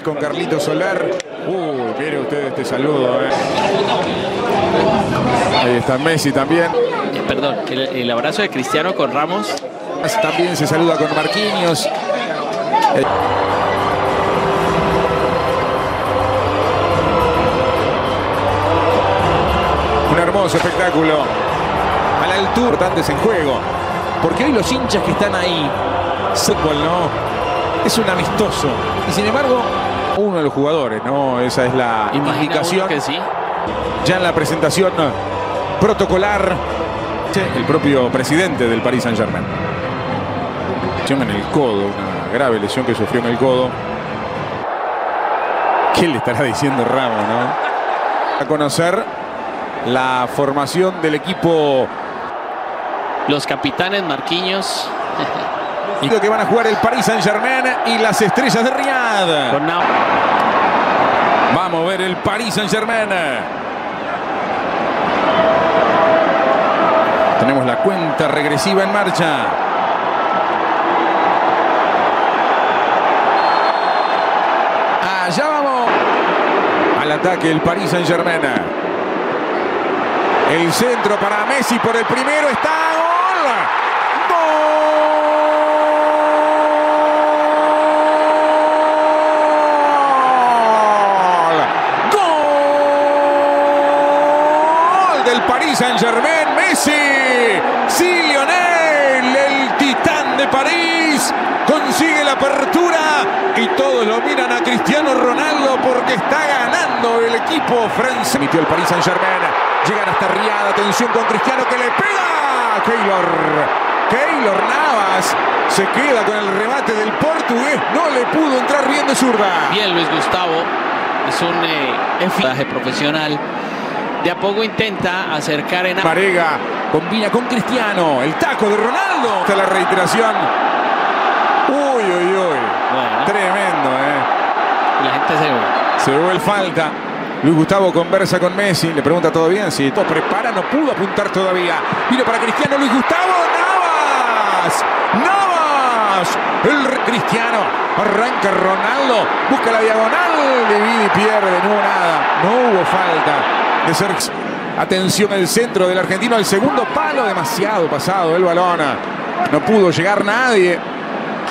Con Carlito Solar. Mire usted este saludo. Ahí está Messi también. Perdón, el abrazo de Cristiano con Ramos. También se saluda con Marquinhos. Un hermoso espectáculo. A la altura, importantes en juego. Porque hoy los hinchas que están ahí, fútbol no, es un amistoso. Y sin embargo, uno de los jugadores, ¿no? Esa es la indicación. Que sí. Ya en la presentación protocolar, el propio presidente del Paris Saint-Germain. Lesión en el codo, una grave lesión que sufrió en el codo. ¿Qué le estará diciendo Ramos, no? A conocer la formación del equipo. Los capitanes Marquinhos. Y lo que van a jugar el Paris Saint-Germain y las estrellas de Riyad. Vamos a ver el Paris Saint-Germain. Tenemos la cuenta regresiva en marcha. Allá vamos. Al ataque el Paris Saint-Germain. El centro para Messi por el primero. Está gol. ¡Gol! Del Paris Saint-Germain. Messi. Sí, Lionel, el titán de París, consigue la apertura y todos lo miran a Cristiano Ronaldo porque está ganando el equipo francés. Metió el Paris Saint-Germain, llegan hasta Riyad, atención con Cristiano que le pega. Keylor Navas se queda con el remate del portugués, no le pudo entrar bien de zurda. Bien Luis Gustavo, es un enfilaje profesional. De a poco intenta acercar en... Marega combina con Cristiano. El taco de Ronaldo. Esta es la reiteración. Uy. Bueno. Tremendo, La gente se ve el falta. Luis Gustavo conversa con Messi. Le pregunta todo bien. Si todo prepara, no pudo apuntar todavía. Vino para Cristiano. Luis Gustavo. Navas. El Cristiano. Arranca Ronaldo. Busca la diagonal. Divide y pierde. No hubo nada. No hubo falta. Atención el centro del argentino al segundo palo, demasiado pasado el balón, no pudo llegar nadie.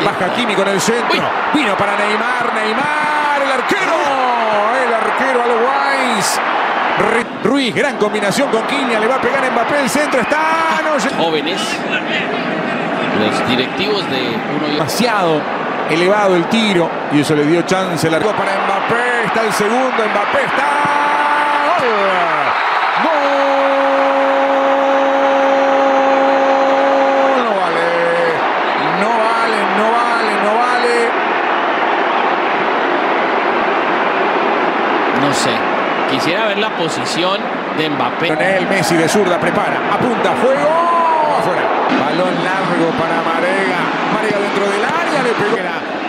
Baja Kimi con el centro. Vino para Neymar, el arquero Alois. Ruiz, gran combinación con Kylian, le va a pegar a Mbappé, el centro está. Jóvenes, los directivos de uno y demasiado elevado el tiro y eso le dio chance para Mbappé, está el segundo, Mbappé está. No sé, quisiera ver la posición de Mbappé. El Messi de zurda prepara, apunta, fuego, afuera. Balón largo para Marega dentro del área, le pegó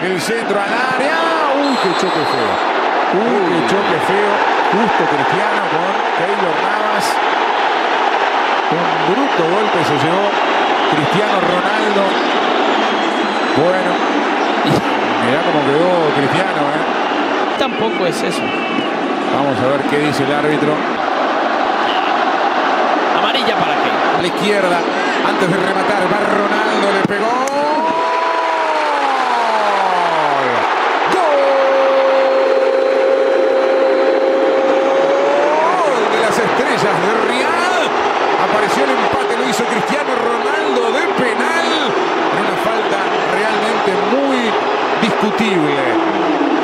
el centro al área. Qué choque feo. Qué choque feo. Justo Cristiano con Keylor Navas. Un bruto golpe se llevó Cristiano Ronaldo. Bueno, mirá cómo quedó Cristiano, Tampoco es eso. Vamos a ver qué dice el árbitro. Amarilla para qué. A la izquierda, antes de rematar, va Ronaldo, le pegó. De Riyad, apareció el empate, lo hizo Cristiano Ronaldo de penal, en una falta realmente muy discutible.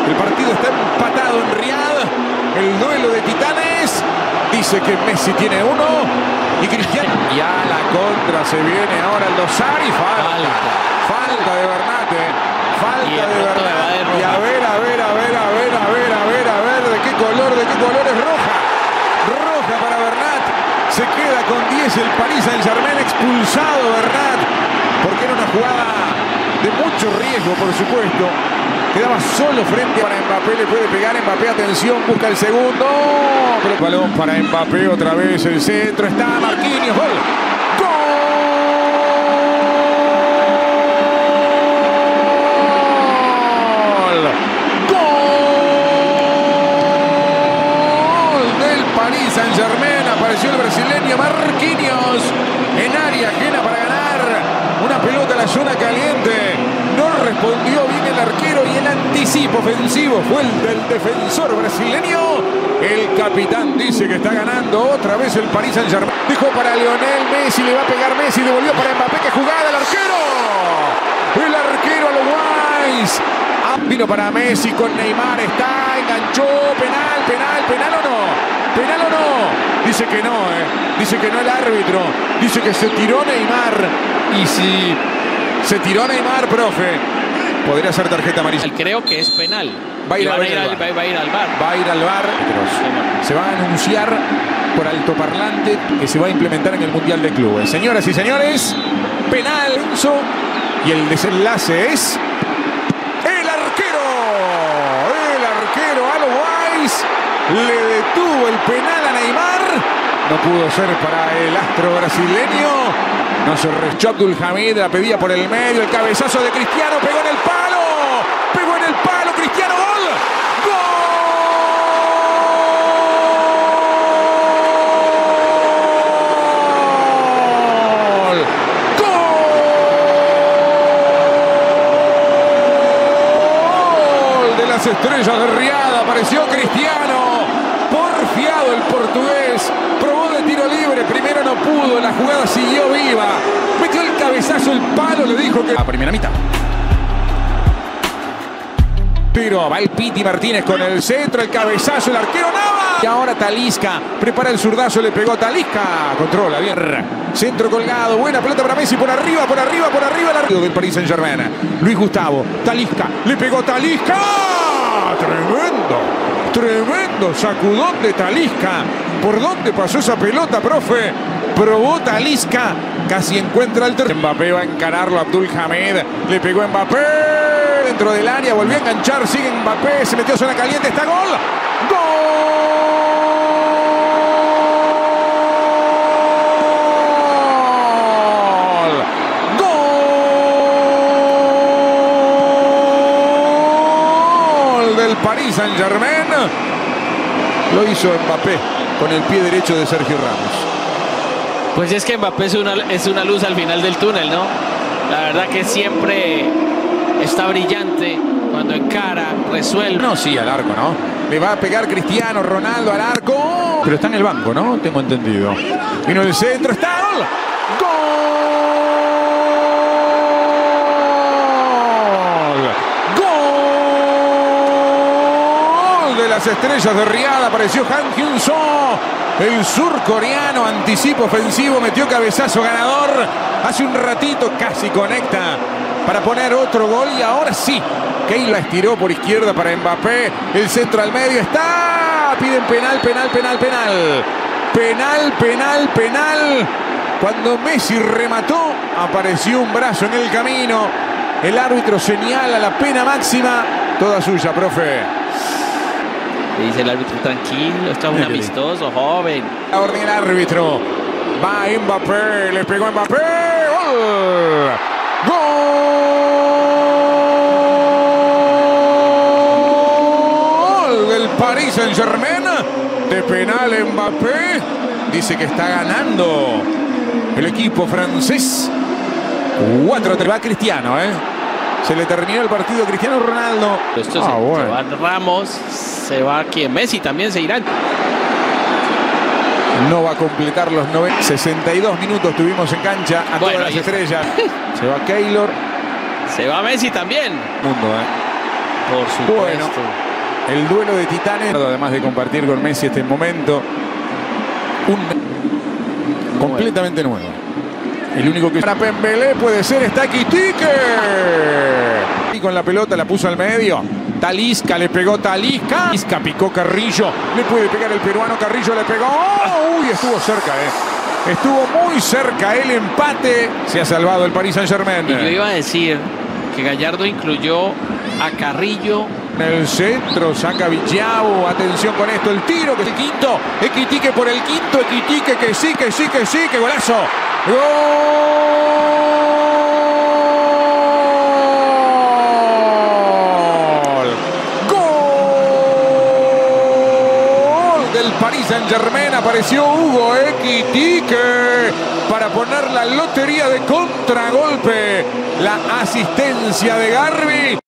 El partido está empatado en Riyad, el duelo de titanes, dice que Messi tiene uno y Cristiano. Y a la contra se viene ahora el Dosar y falta de Bernat, falta de Bernat. Y a ver, ¿de qué color es roja? Roja para Bernat, se queda con 10 el Paris Saint-Germain, expulsado Bernat, porque era una jugada de mucho riesgo, por supuesto. Quedaba solo frente para Mbappé, le puede pegar Mbappé, atención, busca el segundo. Pero balón para Mbappé, otra vez el centro, está Marquinhos, gol. ¡Gol! Saint-Germain. Apareció el brasileño Marquinhos en área ajena para ganar. Una pelota a la zona caliente. No respondió bien el arquero y el anticipo ofensivo fue el del defensor brasileño. El capitán dice que está ganando otra vez el Paris Saint-Germain. Dejó para Lionel Messi, le va a pegar Messi, devolvió para Mbappé. ¡Qué jugada el arquero! El arquero a lo Wise. Vino para Messi con Neymar, enganchó, penal o no. ¿Penal o no? Dice que no, dice que no el árbitro. Dice que se tiró Neymar. Y si se tiró Neymar, profe, podría ser tarjeta amarilla. Creo que es penal. Va a ir al VAR. Va a ir al VAR. Va a ir al VAR. Se va a anunciar por altoparlante que se va a implementar en el Mundial de Clubes. Señoras y señores, penal. Y el desenlace es el arquero. El arquero Alo Wise le detuvo el penal a Neymar. No pudo ser para el astro brasileño. No se rechó Abdul Hamid, la pedía por el medio. El cabezazo de Cristiano, pegó en el palo. Pegó en el palo, Cristiano, gol. Estrellas de Riada, apareció Cristiano, porfiado el portugués, probó de tiro libre, primero no pudo, la jugada siguió viva, metió el cabezazo, el palo, le dijo que... A primera mitad. Pero va el Piti Martínez con el centro, el cabezazo, el arquero Nava. Y ahora Talisca, prepara el zurdazo, le pegó Talisca, controla bien. Centro colgado, buena pelota para Messi, por arriba, el arquero del Paris Saint-Germain. Luis Gustavo, Talisca, le pegó Talisca. Tremendo sacudón de Talisca. ¿Por dónde pasó esa pelota, profe? Probó Talisca, casi encuentra el terreno. Mbappé va a encararlo, Abdul Hamid, le pegó Mbappé. Dentro del área, volvió a enganchar, sigue Mbappé, se metió zona caliente, está gol. Gol del Paris Saint-Germain. Lo hizo Mbappé con el pie derecho de Sergio Ramos. Pues es que Mbappé es una luz al final del túnel, ¿no? La verdad que siempre está brillante cuando encara, resuelve. No, sí, al arco, ¿no? Le va a pegar Cristiano Ronaldo al arco. Pero está en el banco, ¿no? Tengo entendido. Vino el centro, está gol. Gol de las Estrellas de Riada. Apareció Han Hyun-soo, el surcoreano, anticipo ofensivo, metió cabezazo ganador. Hace un ratito casi conecta para poner otro gol y ahora sí, Keila estiró por izquierda para Mbappé, el centro al medio está, piden penal. Cuando Messi remató, apareció un brazo en el camino, el árbitro señala la pena máxima, toda suya, profe. Le dice el árbitro, tranquilo, esto es un amistoso, joven. La orden el árbitro, va Mbappé, le pegó Mbappé, gol. Gol del Paris Saint-Germain. De penal Mbappé. Dice que está ganando el equipo francés. 4-3. Va Cristiano, Se le terminó el partido a Cristiano Ronaldo. Se va Ramos, se va quien, Messi también se irá. No va a completar los 62 minutos tuvimos en cancha a todas las estrellas. Se va Keylor. Se va Messi también. Mundo, Por supuesto. Bueno, el duelo de titanes. Además de compartir con Messi este momento. Completamente nuevo. El único que para Pembelé puede ser está Ekitike. Y con la pelota la puso al medio. Talisca, le pegó Talisca. Talisca picó Carrillo. Le puede pegar el peruano. Carrillo le pegó. Uy, estuvo cerca, Estuvo muy cerca el empate. Se ha salvado el Paris Saint-Germain. Y yo iba a decir que Gallardo incluyó a Carrillo. En el centro, saca Villao. Atención con esto, el tiro, que es el quinto. Ekitike por el quinto. Ekitike que sí, que golazo. ¡Gol! ¡Gol del Paris Saint-Germain. Apareció Hugo Ekitike para poner la lotería de contragolpe. La asistencia de Garbi.